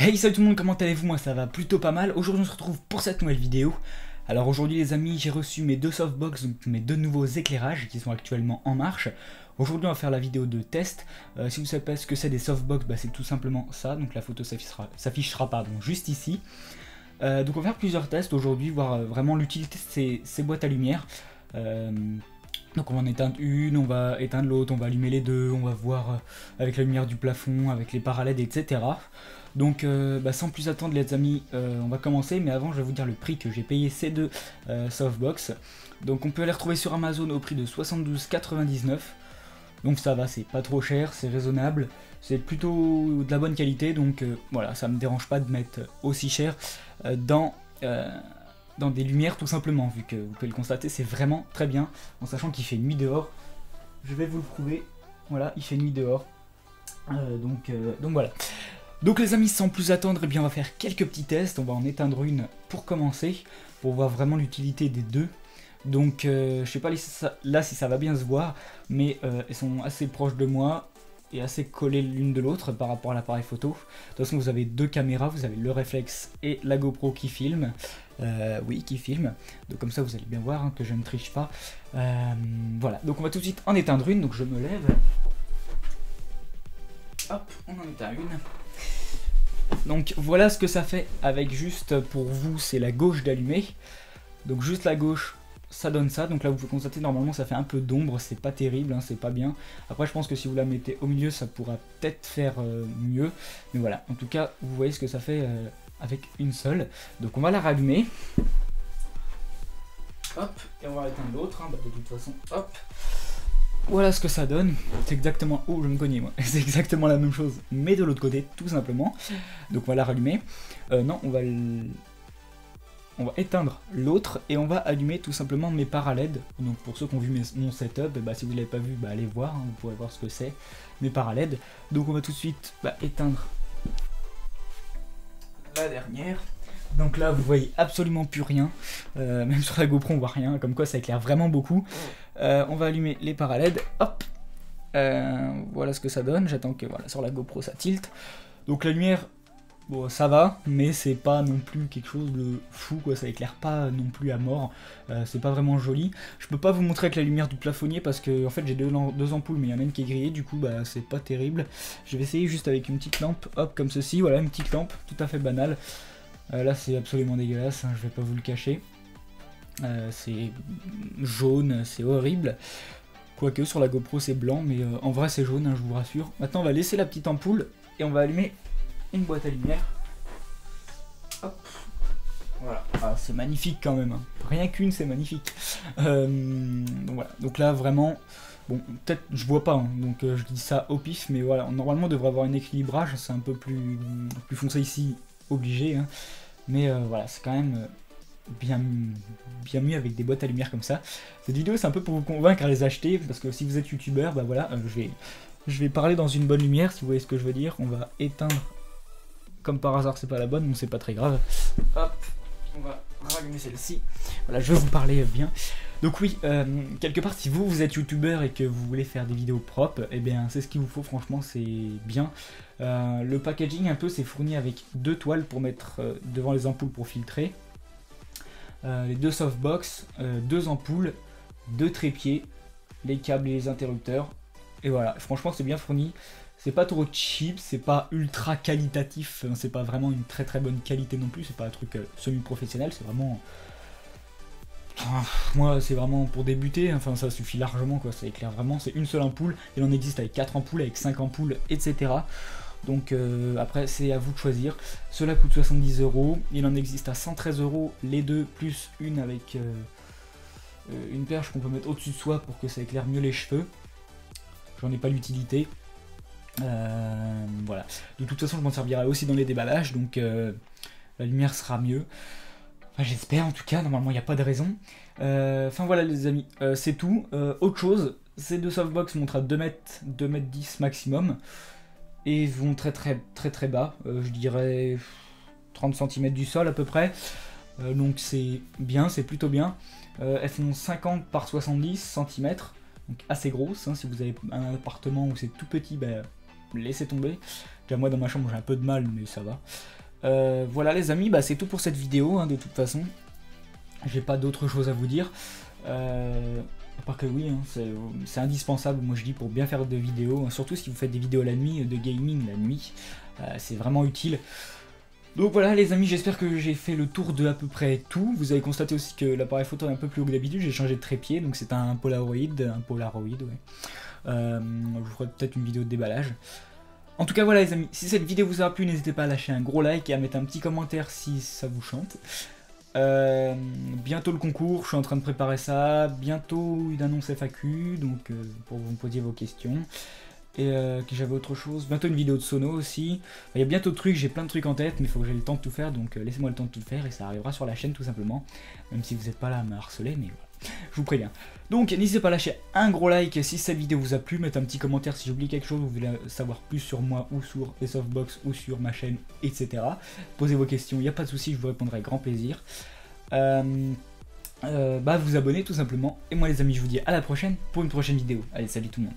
Hey, salut tout le monde, comment allez-vous? Moi ça va plutôt pas mal. Aujourd'hui on se retrouve pour cette nouvelle vidéo. Alors aujourd'hui les amis, j'ai reçu mes deux softbox, donc mes deux nouveaux éclairages qui sont actuellement en marche. Aujourd'hui on va faire la vidéo de test. Si vous savez pas ce que c'est des softbox, bah, c'est tout simplement ça. Donc la photo s'affichera pardon, juste ici. Donc on va faire plusieurs tests aujourd'hui, voir vraiment l'utilité de ces boîtes à lumière. Donc on va en éteindre une, on va éteindre l'autre, on va allumer les deux, on va voir avec la lumière du plafond, avec les parallèles, etc. Donc sans plus attendre les amis, on va commencer, mais avant je vais vous dire le prix que j'ai payé ces deux softbox. Donc on peut les retrouver sur Amazon au prix de 72,99 €. Donc ça va, c'est pas trop cher, c'est raisonnable, c'est plutôt de la bonne qualité, donc voilà, ça me dérange pas de mettre aussi cher dans des lumières tout simplement, vu que vous pouvez le constater, c'est vraiment très bien, en sachant qu'il fait nuit dehors. Je vais vous le prouver, voilà, il fait nuit dehors, donc voilà. Donc les amis, sans plus attendre, eh bien, on va faire quelques petits tests, on va en éteindre une pour commencer, pour voir vraiment l'utilité des deux. Donc je sais pas là si ça va bien se voir, mais elles sont assez proches de moi et assez collées l'une de l'autre par rapport à l'appareil photo. De toute façon vous avez deux caméras, vous avez le réflexe et la GoPro qui filme. Oui, qui filme, donc comme ça vous allez bien voir hein, que je ne triche pas. Voilà, donc on va tout de suite en éteindre une, donc je me lève. Hop, on en éteint une. Donc voilà ce que ça fait avec juste, pour vous c'est la gauche d'allumer. Donc juste la gauche, ça donne ça. Donc là vous pouvez constater normalement ça fait un peu d'ombre, c'est pas terrible, hein, c'est pas bien. Après je pense que si vous la mettez au milieu ça pourra peut-être faire mieux. Mais voilà, en tout cas vous voyez ce que ça fait avec une seule. Donc on va la rallumer. Hop, et on va éteindre l'autre, hein, de toute façon, hop. Voilà ce que ça donne, c'est exactement... Oh, je me cognais moi, c'est exactement la même chose, mais de l'autre côté, tout simplement. Donc on va la rallumer. Non, on va éteindre l'autre et on va allumer tout simplement mes parallèles. Donc pour ceux qui ont vu mon setup, bah, si vous ne l'avez pas vu, bah, allez voir, hein, vous pourrez voir ce que c'est, mes parallèles. Donc on va tout de suite éteindre la dernière. Donc là vous voyez absolument plus rien, même sur la GoPro on voit rien, comme quoi ça éclaire vraiment beaucoup. On va allumer les parallèles, hop, voilà ce que ça donne. J'attends que voilà, sur la GoPro ça tilte. Donc la lumière, bon ça va, mais c'est pas non plus quelque chose de fou quoi, ça éclaire pas non plus à mort, c'est pas vraiment joli. Je peux pas vous montrer avec la lumière du plafonnier parce que en fait j'ai deux ampoules, mais il y en a une qui est grillée, du coup bah c'est pas terrible. Je vais essayer juste avec une petite lampe, hop comme ceci, voilà une petite lampe tout à fait banale. Là c'est absolument dégueulasse, hein, je vais pas vous le cacher. C'est jaune, c'est horrible. Quoique sur la GoPro c'est blanc, mais en vrai c'est jaune, hein, je vous rassure. Maintenant on va laisser la petite ampoule et on va allumer une boîte à lumière. Hop. Voilà, ah, c'est magnifique quand même, hein. Rien qu'une c'est magnifique. Donc voilà, donc là vraiment, bon peut-être je vois pas, hein, donc je dis ça au pif, mais voilà, normalement on devrait avoir un équilibrage, c'est un peu plus foncé ici, obligé, hein. Mais voilà, c'est quand même bien mieux avec des boîtes à lumière comme ça. Cette vidéo c'est un peu pour vous convaincre à les acheter, parce que si vous êtes youtubeur, bah voilà, je vais parler dans une bonne lumière, si vous voyez ce que je veux dire. On va éteindre, comme par hasard c'est pas la bonne, donc c'est pas très grave. Hop, on va rallumer celle-ci. Voilà, je vais vous parler bien. Donc oui, quelque part si vous êtes youtubeur et que vous voulez faire des vidéos propres, et bien c'est ce qu'il vous faut, franchement c'est bien. Le packaging un peu c'est fourni avec deux toiles pour mettre devant les ampoules pour filtrer. Les deux softbox, deux ampoules, deux trépieds, les câbles et les interrupteurs. Et voilà, franchement c'est bien fourni. C'est pas trop cheap, c'est pas ultra qualitatif, c'est pas vraiment une très très bonne qualité non plus, c'est pas un truc semi-professionnel, c'est vraiment... Moi c'est vraiment pour débuter, enfin ça suffit largement quoi, ça éclaire vraiment, c'est une seule ampoule, il en existe avec 4 ampoules, avec 5 ampoules, etc. Donc après c'est à vous de choisir. Cela coûte 70 €, il en existe à 113 € les deux, plus une avec une perche qu'on peut mettre au-dessus de soi pour que ça éclaire mieux les cheveux. J'en ai pas l'utilité. Voilà. De toute façon je m'en servirai aussi dans les déballages, donc la lumière sera mieux. Enfin, j'espère en tout cas, normalement il n'y a pas de raison. Enfin voilà les amis, c'est tout. Autre chose, ces deux softbox montent à 2 m 10 maximum. Et vont très bas, je dirais 30 cm du sol à peu près. Donc c'est bien, c'est plutôt bien. Elles font 50 par 70 cm, donc assez grosses, hein. Si vous avez un appartement où c'est tout petit, bah, laissez tomber. Déjà moi dans ma chambre j'ai un peu de mal, mais ça va. Voilà les amis, bah, c'est tout pour cette vidéo, hein, de toute façon. J'ai pas d'autre chose à vous dire. À part que oui, hein, c'est indispensable, moi je dis, pour bien faire des vidéos, hein, surtout si vous faites des vidéos la nuit, de gaming la nuit, c'est vraiment utile. Donc voilà les amis, j'espère que j'ai fait le tour de à peu près tout. Vous avez constaté aussi que l'appareil photo est un peu plus haut que d'habitude, j'ai changé de trépied, donc c'est un Polaroid, ouais. Je ferai peut-être une vidéo de déballage. En tout cas voilà les amis, si cette vidéo vous a plu, n'hésitez pas à lâcher un gros like et à mettre un petit commentaire si ça vous chante. Bientôt le concours, je suis en train de préparer ça, bientôt une annonce FAQ, donc pour vous me posiez vos questions. Et que j'avais autre chose, bientôt une vidéo de sono aussi. Il y a bientôt de trucs, j'ai plein de trucs en tête, mais il faut que j'ai le temps de tout faire, donc laissez-moi le temps de tout faire et ça arrivera sur la chaîne tout simplement. Même si vous n'êtes pas là à me harceler, mais voilà, je vous préviens. Donc n'hésitez pas à lâcher un gros like si cette vidéo vous a plu, mettez un petit commentaire si j'oublie quelque chose, vous voulez savoir plus sur moi ou sur Softbox ou sur ma chaîne, etc. Posez vos questions, il n'y a pas de souci, je vous répondrai avec grand plaisir. Vous abonner tout simplement. Et moi les amis, je vous dis à la prochaine pour une prochaine vidéo. Allez, salut tout le monde.